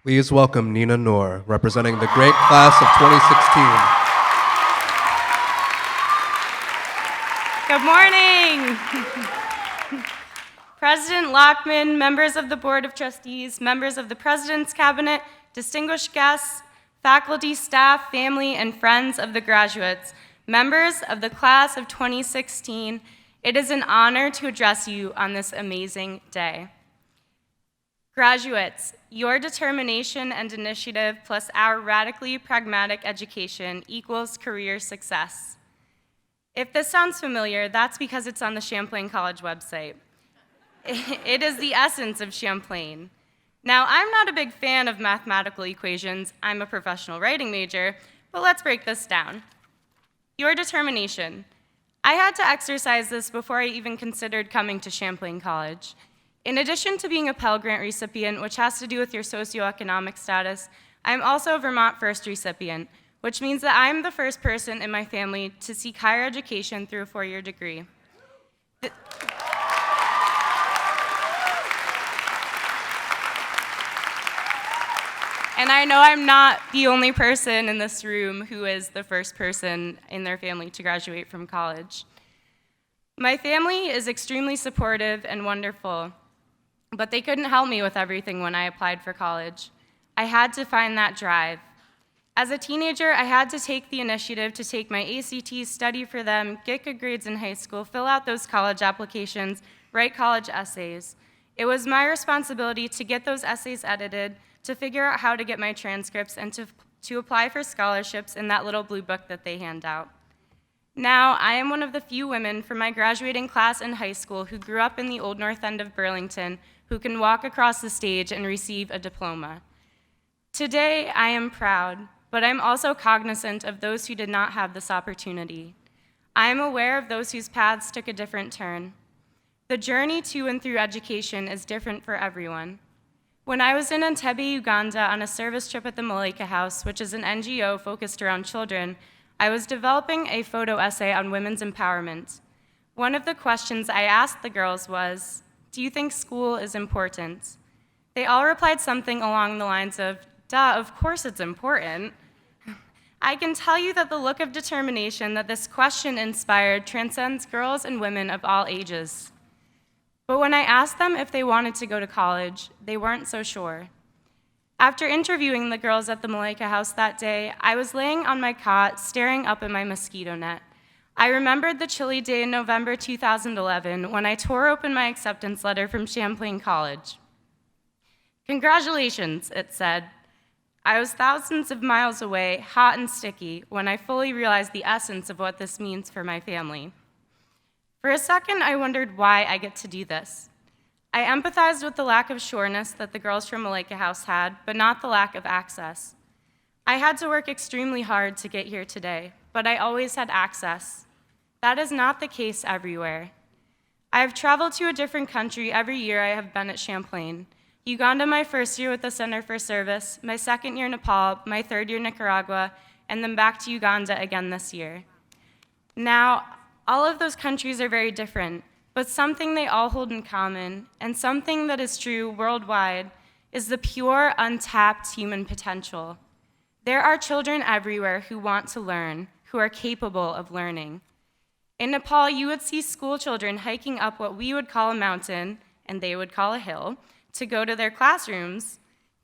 Please welcome Nina Knorr, representing the great class of 2016. Good morning. President Lockman, members of the Board of Trustees, members of the President's Cabinet, distinguished guests, faculty, staff, family, and friends of the graduates, members of the class of 2016, it is an honor to address you on this amazing day. Graduates, your determination and initiative plus our radically pragmatic education equals career success. If this sounds familiar, that's because it's on the Champlain College website. It is the essence of Champlain. Now, I'm not a big fan of mathematical equations. I'm a professional writing major, but let's break this down. Your determination. I had to exercise this before I even considered coming to Champlain College. In addition to being a Pell Grant recipient, which has to do with your socioeconomic status, I'm also a Vermont First recipient, which means that I'm the first person in my family to seek higher education through a four-year degree. And I know I'm not the only person in this room who is the first person in their family to graduate from college. My family is extremely supportive and wonderful, but they couldn't help me with everything when I applied for college. I had to find that drive. As a teenager, I had to take the initiative to take my ACTs, study for them, get good grades in high school, fill out those college applications, write college essays. It was my responsibility to get those essays edited, to figure out how to get my transcripts, and to apply for scholarships in that little blue book that they hand out. Now, I am one of the few women from my graduating class in high school who grew up in the Old North End of Burlington who can walk across the stage and receive a diploma. Today, I am proud, but I'm also cognizant of those who did not have this opportunity. I am aware of those whose paths took a different turn. The journey to and through education is different for everyone. When I was in Entebbe, Uganda on a service trip at the Malaika House, which is an NGO focused around children, I was developing a photo essay on women's empowerment. One of the questions I asked the girls was, "Do you think school is important?" They all replied something along the lines of, "Duh, of course it's important." I can tell you that the look of determination that this question inspired transcends girls and women of all ages. But when I asked them if they wanted to go to college, they weren't so sure. After interviewing the girls at the Malaika House that day, I was laying on my cot, staring up at my mosquito net. I remembered the chilly day in November 2011 when I tore open my acceptance letter from Champlain College. "Congratulations," it said. I was thousands of miles away, hot and sticky, when I fully realized the essence of what this means for my family. For a second, I wondered why I get to do this. I empathized with the lack of sureness that the girls from Malaika House had, but not the lack of access. I had to work extremely hard to get here today, but I always had access. That is not the case everywhere. I have traveled to a different country every year I have been at Champlain. Uganda my first year with the Center for Service, my second year Nepal, my third year Nicaragua, and then back to Uganda again this year. Now, all of those countries are very different, but something they all hold in common, and something that is true worldwide, is the pure, untapped human potential. There are children everywhere who want to learn, who are capable of learning. In Nepal, you would see school children hiking up what we would call a mountain, and they would call a hill, to go to their classrooms.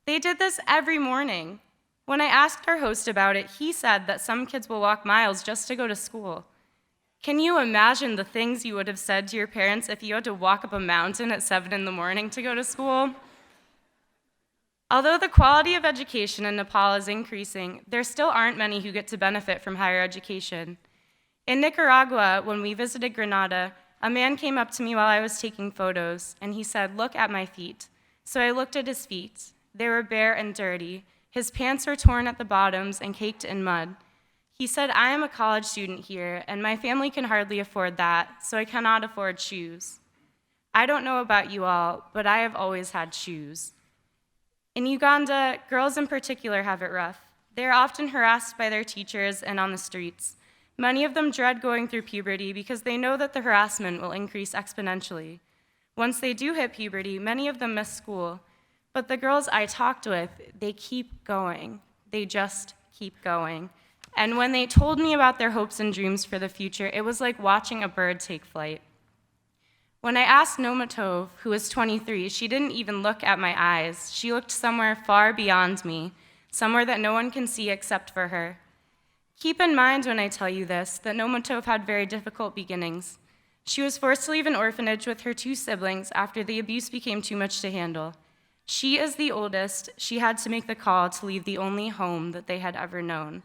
They did this every morning. When I asked our host about it, he said that some kids will walk miles just to go to school. Can you imagine the things you would have said to your parents if you had to walk up a mountain at 7 in the morning to go to school? Although the quality of education in Nepal is increasing, there still aren't many who get to benefit from higher education. In Nicaragua, when we visited Granada, a man came up to me while I was taking photos, and he said, "Look at my feet." So I looked at his feet. They were bare and dirty. His pants were torn at the bottoms and caked in mud. He said, "I am a college student here, and my family can hardly afford that, so I cannot afford shoes." I don't know about you all, but I have always had shoes. In Uganda, girls in particular have it rough. They are often harassed by their teachers and on the streets. Many of them dread going through puberty because they know that the harassment will increase exponentially. Once they do hit puberty, many of them miss school. But the girls I talked with, they keep going. They just keep going. And when they told me about their hopes and dreams for the future, it was like watching a bird take flight. When I asked Nomatov, who was 23, she didn't even look at my eyes. She looked somewhere far beyond me, somewhere that no one can see except for her. Keep in mind when I tell you this, that Nomatov had very difficult beginnings. She was forced to leave an orphanage with her 2 siblings after the abuse became too much to handle. She is the oldest. She had to make the call to leave the only home that they had ever known.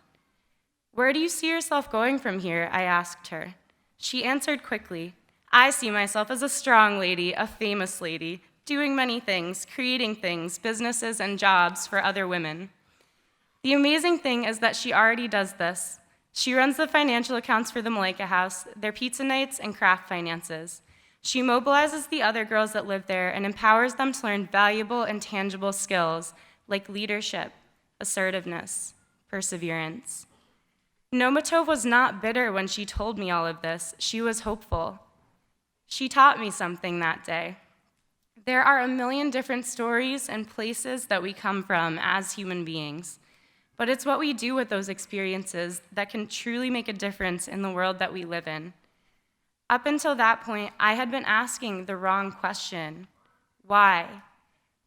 "Where do you see yourself going from here?" I asked her. She answered quickly, "I see myself as a strong lady, a famous lady, doing many things, creating things, businesses and jobs for other women." The amazing thing is that she already does this. She runs the financial accounts for the Malaika House, their pizza nights, and craft finances. She mobilizes the other girls that live there and empowers them to learn valuable and tangible skills like leadership, assertiveness, perseverance. Nomatov was not bitter when she told me all of this. She was hopeful. She taught me something that day. There are a million different stories and places that we come from as human beings, but it's what we do with those experiences that can truly make a difference in the world that we live in. Up until that point, I had been asking the wrong question: why?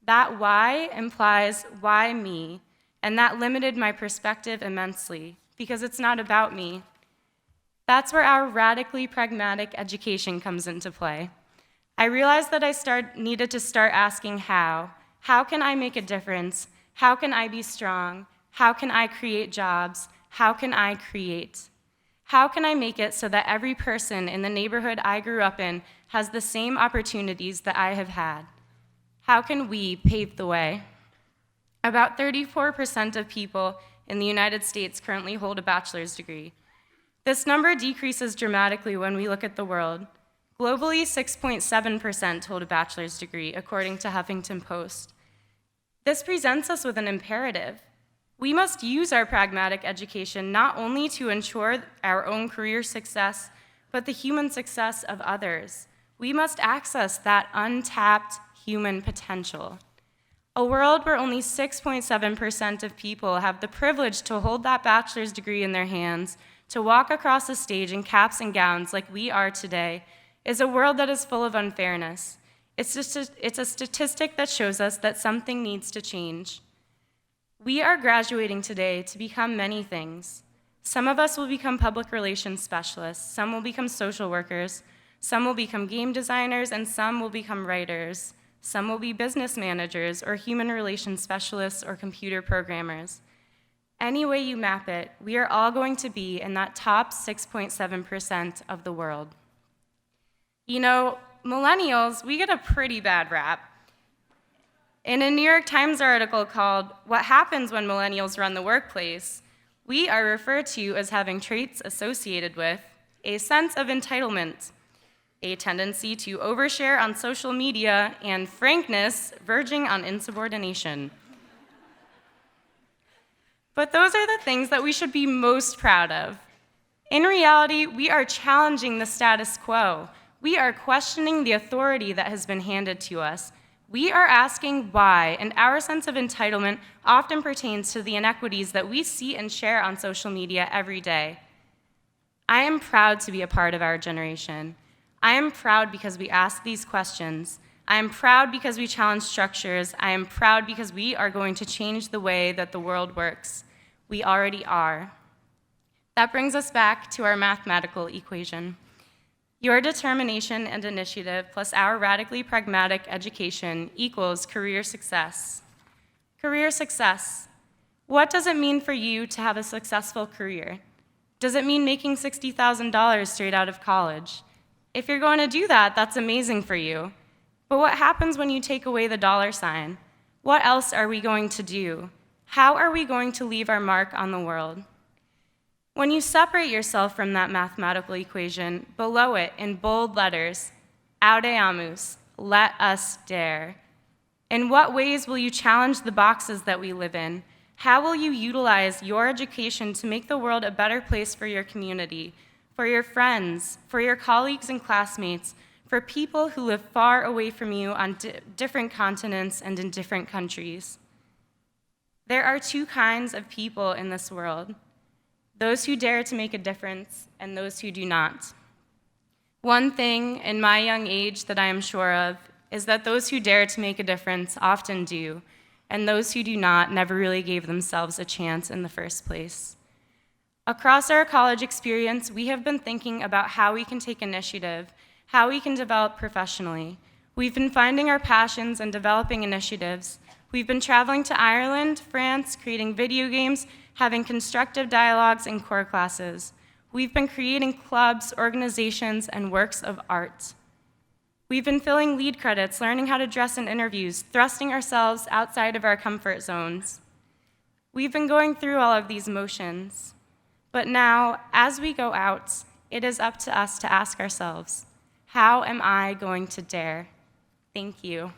That why implies why me, and that limited my perspective immensely, because it's not about me. That's where our radically pragmatic education comes into play. I realized that I needed to start asking how. How can I make a difference? How can I be strong? How can I create jobs? How can I create? How can I make it so that every person in the neighborhood I grew up in has the same opportunities that I have had? How can we pave the way? About 34% of people in the United States currently hold a bachelor's degree. This number decreases dramatically when we look at the world. Globally, 6.7% hold a bachelor's degree, according to Huffington Post. This presents us with an imperative. We must use our pragmatic education not only to ensure our own career success, but the human success of others. We must access that untapped human potential. A world where only 6.7% of people have the privilege to hold that bachelor's degree in their hands, to walk across the stage in caps and gowns like we are today, is a world that is full of unfairness. It's a statistic that shows us that something needs to change. We are graduating today to become many things. Some of us will become public relations specialists, some will become social workers, some will become game designers, and some will become writers. Some will be business managers or human relations specialists or computer programmers. Any way you map it, we are all going to be in that top 6.7% of the world. You know, millennials, we get a pretty bad rap. In a New York Times article called "What Happens When Millennials Run the Workplace," we are referred to as having traits associated with a sense of entitlement, a tendency to overshare on social media, and frankness verging on insubordination. But those are the things that we should be most proud of. In reality, we are challenging the status quo. We are questioning the authority that has been handed to us. We are asking why, and our sense of entitlement often pertains to the inequities that we see and share on social media every day. I am proud to be a part of our generation. I am proud because we ask these questions. I am proud because we challenge structures. I am proud because we are going to change the way that the world works. We already are. That brings us back to our mathematical equation. Your determination and initiative plus our radically pragmatic education equals career success. Career success. What does it mean for you to have a successful career? Does it mean making $60,000 straight out of college? If you're going to do that, that's amazing for you. But what happens when you take away the dollar sign? What else are we going to do? How are we going to leave our mark on the world? When you separate yourself from that mathematical equation, below it in bold letters, Audeamus, let us dare. In what ways will you challenge the boxes that we live in? How will you utilize your education to make the world a better place for your community, for your friends, for your colleagues and classmates, for people who live far away from you on different continents and in different countries. There are two kinds of people in this world: those who dare to make a difference and those who do not. One thing in my young age that I am sure of is that those who dare to make a difference often do, and those who do not never really gave themselves a chance in the first place. Across our college experience, we have been thinking about how we can take initiative, how we can develop professionally. We've been finding our passions and developing initiatives. We've been traveling to Ireland, France, creating video games, having constructive dialogues in core classes. We've been creating clubs, organizations, and works of art. We've been filling lead credits, learning how to dress in interviews, thrusting ourselves outside of our comfort zones. We've been going through all of these motions. But now, as we go out, it is up to us to ask ourselves, how am I going to dare? Thank you.